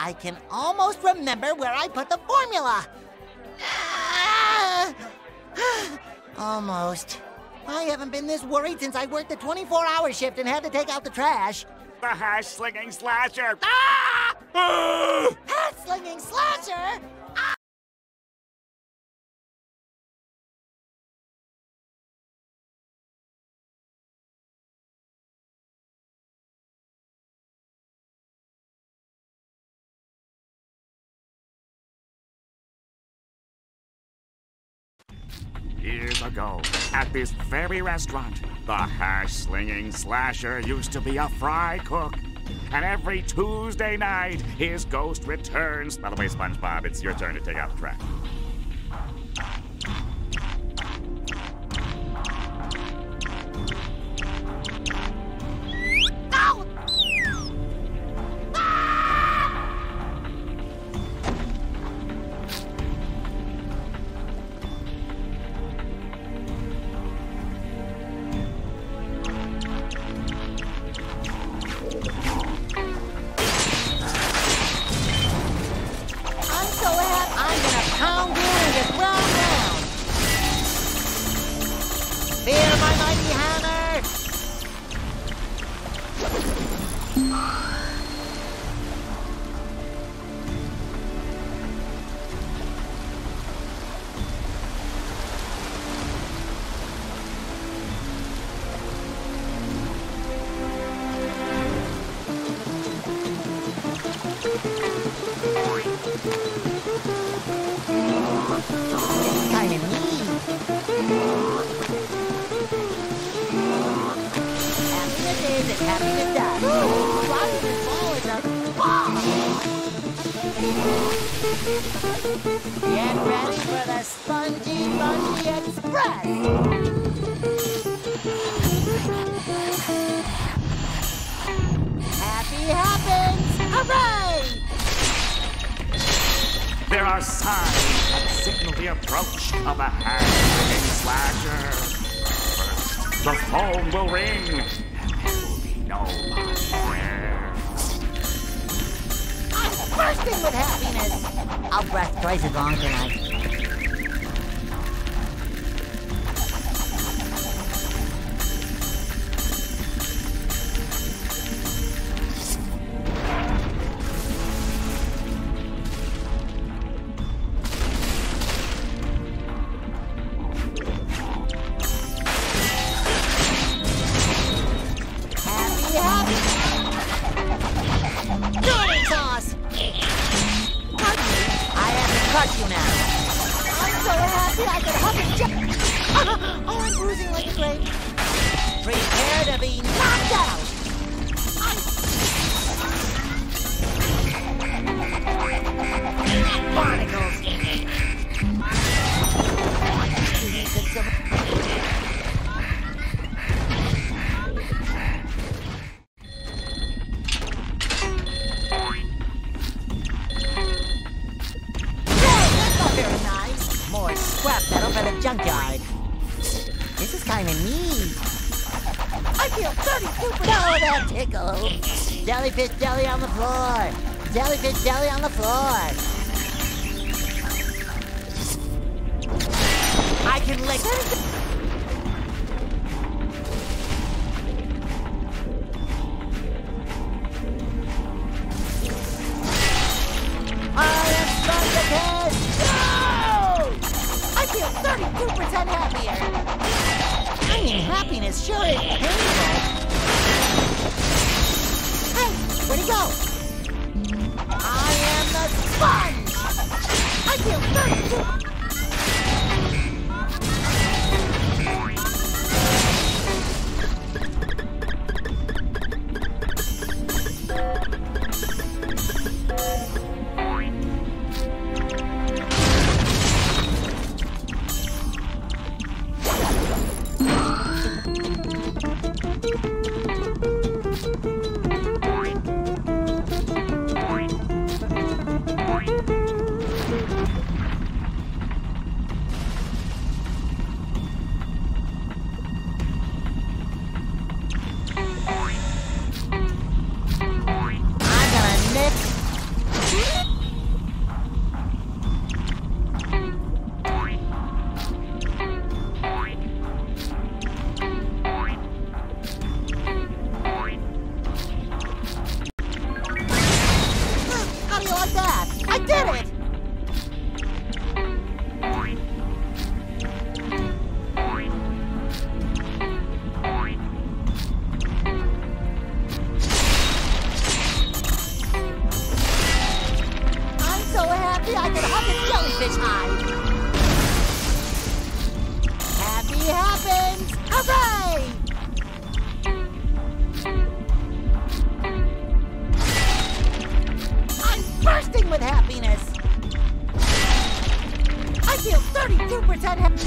I can almost remember where I put the formula. Almost. I haven't been this worried since I worked the 24-hour shift and had to take out the trash. The hash-slinging slasher! Ah! Hat-slinging slasher? Ah! Years ago, at this very restaurant, the hash-slinging slasher used to be a fry cook. And every Tuesday night, his ghost returns. By the way, SpongeBob, it's your turn to take out the trash. Fear my mighty hammer! Kinda neat. Happiness is and happiness does. Rise and fall is a ball. Get ready for the Spongy Bungy Express. Happy happens! Hooray! There are signs that signal the approach of a hash-slinging slasher. First, the phone will ring, and there will be nobody there. I'm bursting with happiness! I'll brush twice as long tonight. Crush you now. I'm so happy I could hug and jump. Oh, I'm bruising like a grape. Prepare to be knocked out. Barnacles. More scrap metal for the junkyard. This is kind of neat. I feel 32%. Oh, that tickles. Jellyfish jelly on the floor. Jellyfish jelly on the floor. I can lick it. I am Spongebob's. I feel 32% happier. I mean, happiness sure is painful. Hey, where'd he go? I am the sponge. I feel 32. I did it! I'm so happy I can hug a jellyfish hide. Happy happens! Hooray! Bursting with happiness! I feel 32% happy!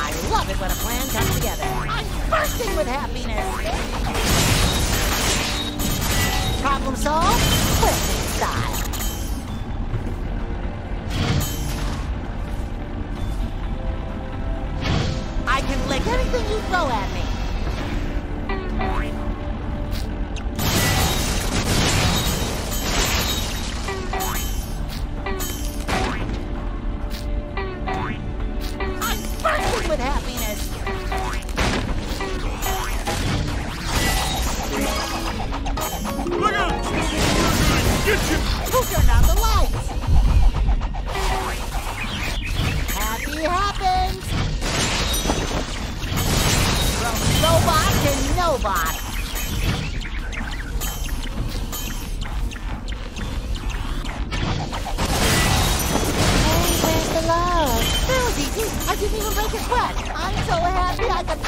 I love it when a plan comes together. I'm bursting with happiness. Problem solved? Quick style. I can lick anything you throw at me. With happiness. Look out! Get you! Who turned out the lights? Happy happens! didn't even break a sweat. I'm so happy I could...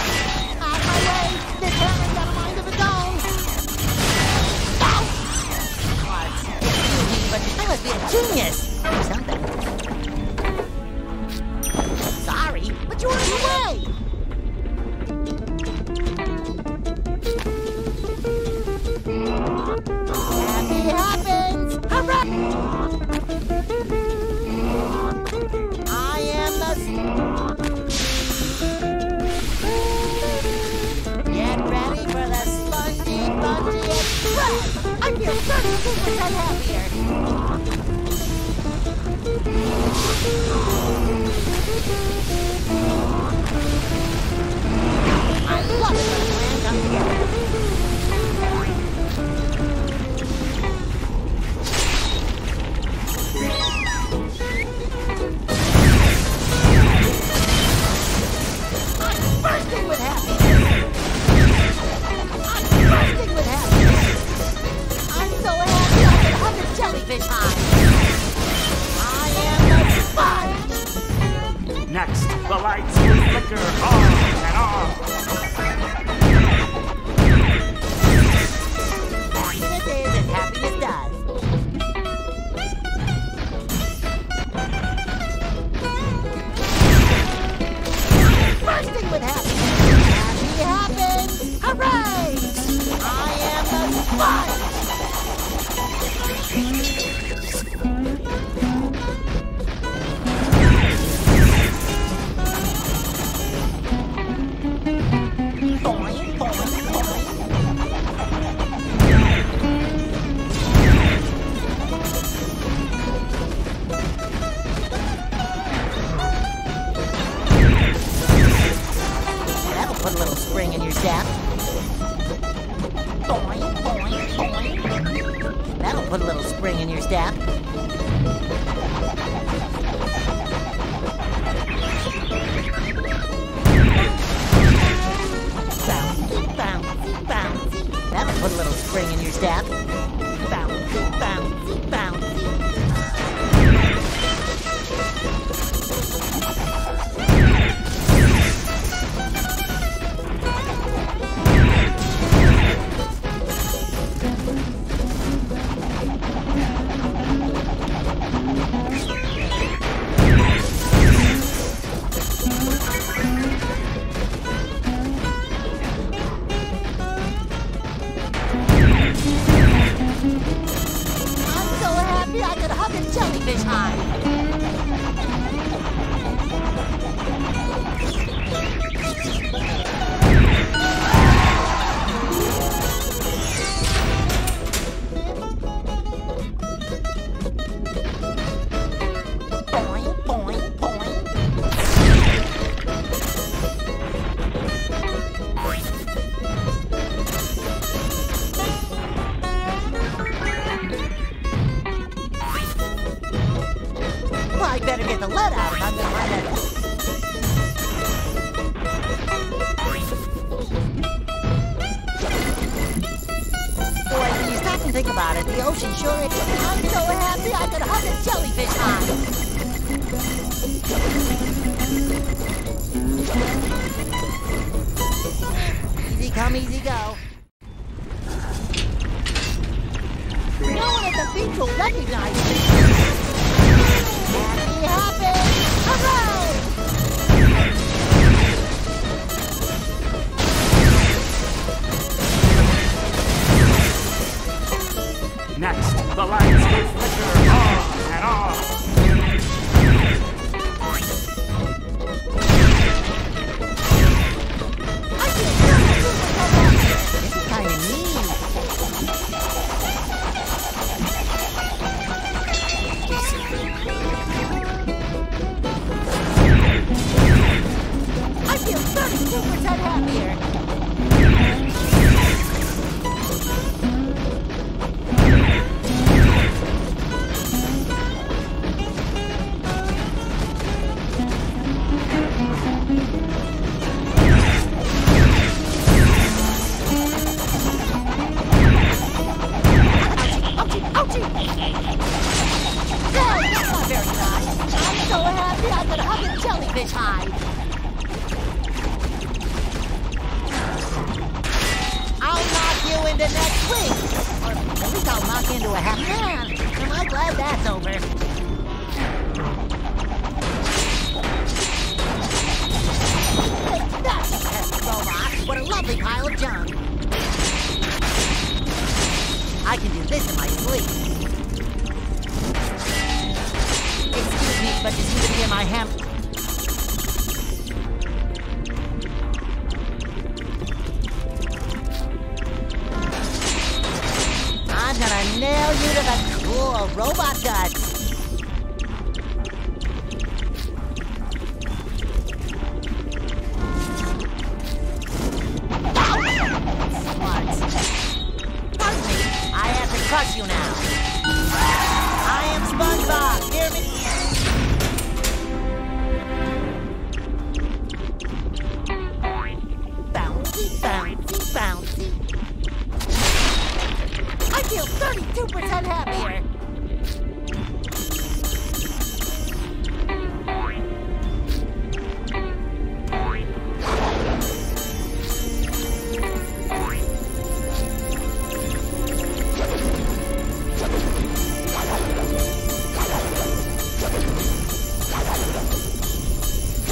Out of my way! This hammer's got a mind of its own! Ow! Excuse me, but I must be a genius! Or something. Sorry, but you were in the way! Happy happens! Hooray! I am the... Get ready for the Spongy Express! I feel 32% happier! I love it when a plan comes together! Bursting with happiness! I'm bursting with happiness! I'm so happy I can hug a jellyfish high! I am the sponge! Next, the lights will flicker on and off. Happiness is as happiness does. Bursting with happiness! Happy happens! Hooray! I am the sponge! Boing, boing, boing. That'll put a little spring in your step. Boing, boing, boing. That'll put a little spring in your step. Bouncy, bouncy, bouncy. That'll put a little spring in your step. Bouncy, bouncy, bouncy. I'm so happy I could hug a jellyfish high! Boing, boing, boing. Well, I better get the lead out if I'm gonna run it. Boy, when you stop and think about it, the ocean sure is... I'm so happy I could hug a jellyfish high! Easy come, easy go. No one at the beach will recognize me! Happy happens! Hooray! Next, the lights will flicker on and off. I feel 32% happier! This is kind of neat. I feel 32% happier! Ouchie! Ouchie! Hey, that's not very nice! I'm so happy happy I could hug a jellyfish hide. I'll knock you into next week. Or at least I'll knock you into a half man. Am I glad that's over? Take that, you pesky robot. What a lovely pile of junk. I can do this in my sleep. Excuse me, but you seem to be in my hemp. I'm gonna nail you to the cool robot guts. Smart. Pardon me, I have to crush you now. I am SpongeBob, hear me? Bouncy, bouncy, bouncy. I feel 32% happier.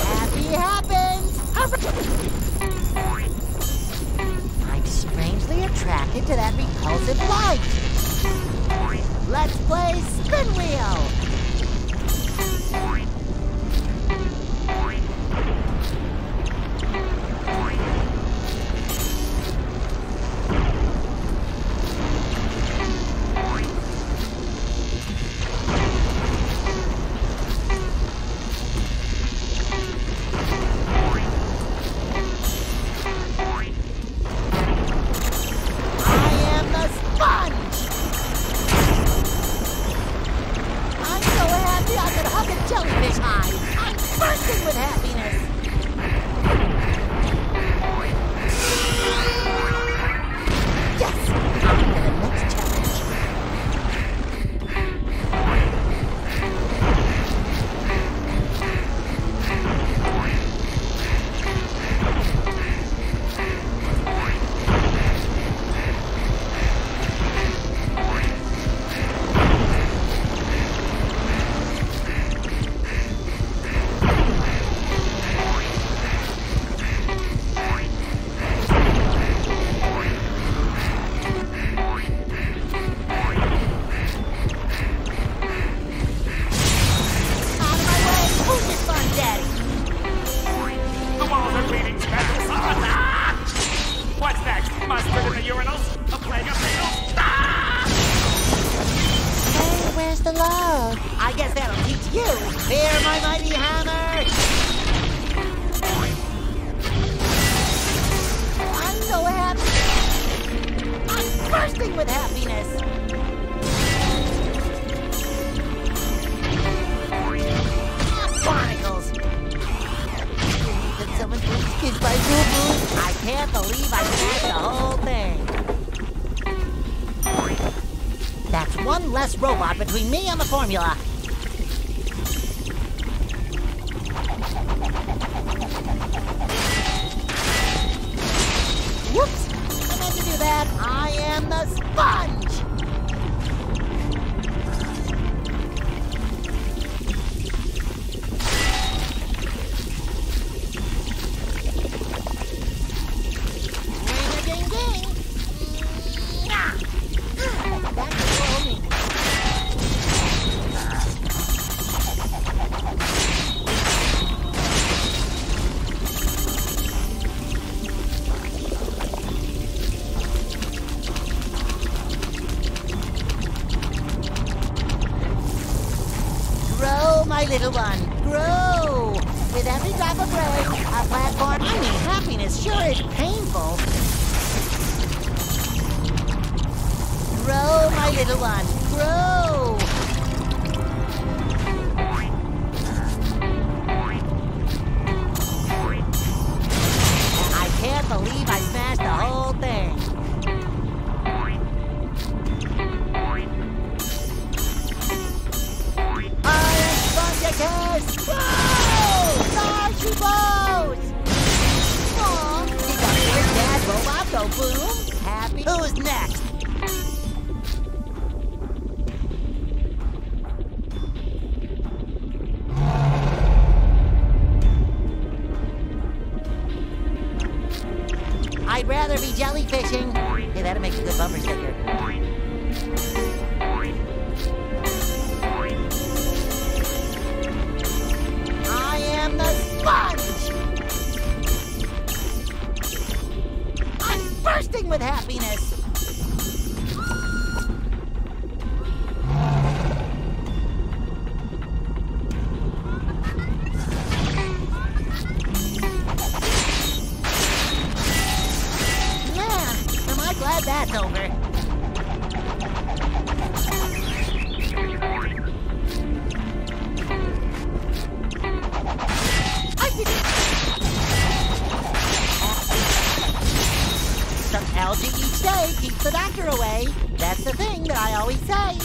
Happy happens! I'm strangely attracted to that repulsive light. Let's play Spin Wheel! I could hug a jellyfish hide. I'm bursting with happiness. Yes! On to the next challenge. What's next? Mustard in the urinals? A plague of beetles? Hey, where's the load? I guess that'll teach you. Fear my mighty hammer. I'm so happy. I'm bursting with happiness. Barnacles. Did someone please kiss my boo-boo? I can't believe I smashed the whole thing. That's one less robot between me and the formula. Whoops! I meant to do that. I am the sponge! Ring-a-ding-ding! Back to rolling. Grow, my little one, grow! With every drop of rain, a platform. I mean, happiness sure is painful. Grow, my little one, grow! I can't believe I smashed the whole thing. I am Sponge. go, Boom. Happy. Who's next? I'd rather be jellyfishing. Hey, that'll make a good bumper sticker. I am the sponge! I'm bursting with happiness! Glad that's over. I did it! Some algae each day keeps the doctor away. That's the thing that I always say.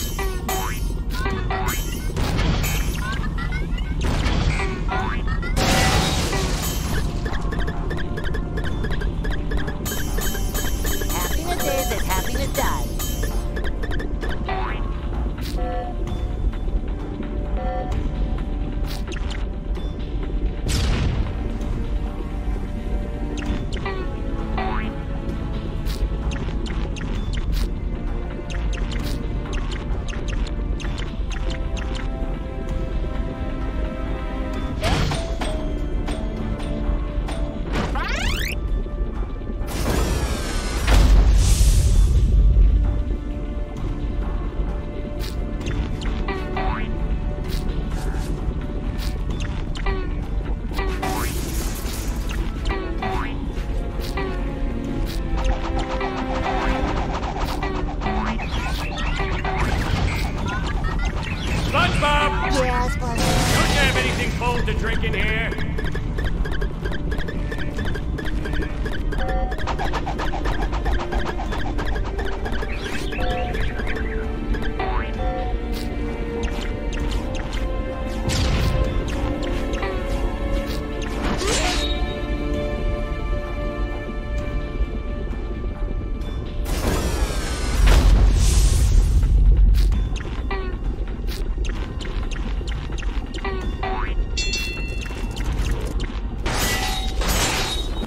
SpongeBob! Yeah, SpongeBob. Don't you have anything cold to drink in here?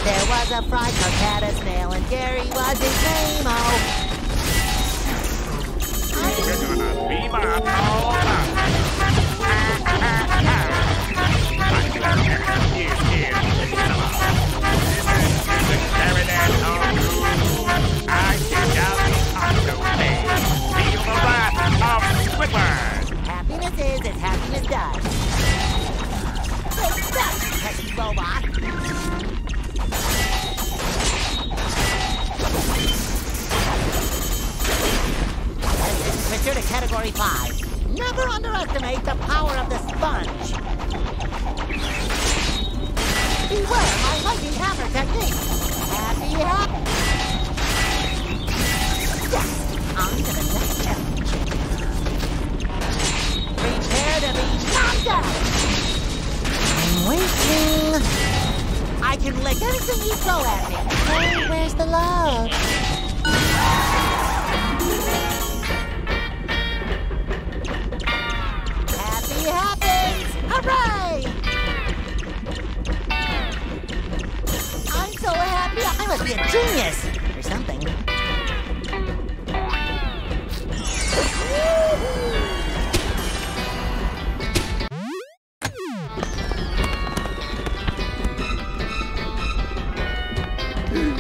There was a fry cook had a snail, and Gary was his name, oh. We're gonna beam up all up. I kick out the octopus. Feel the wrath of Squidward. Happiness is as happiness does. Great stuff, pesky robot. Picture to Category 5. Never underestimate the power of the sponge. Beware my mighty hammer technique. Happy. Yes, on to the next challenge. Prepare to be knocked out. I'm waiting. I can lick anything you throw at me. Hey, where's the love? Happens! Hooray! I'm so happy. I must be a genius or something.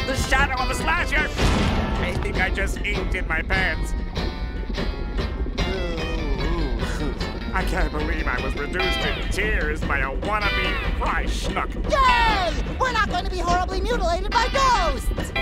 The shadow of a slasher! I think I just inked in my pants. I can't believe I was reduced to tears by a wannabe fry schnook. Yay! We're not going to be horribly mutilated by ghosts!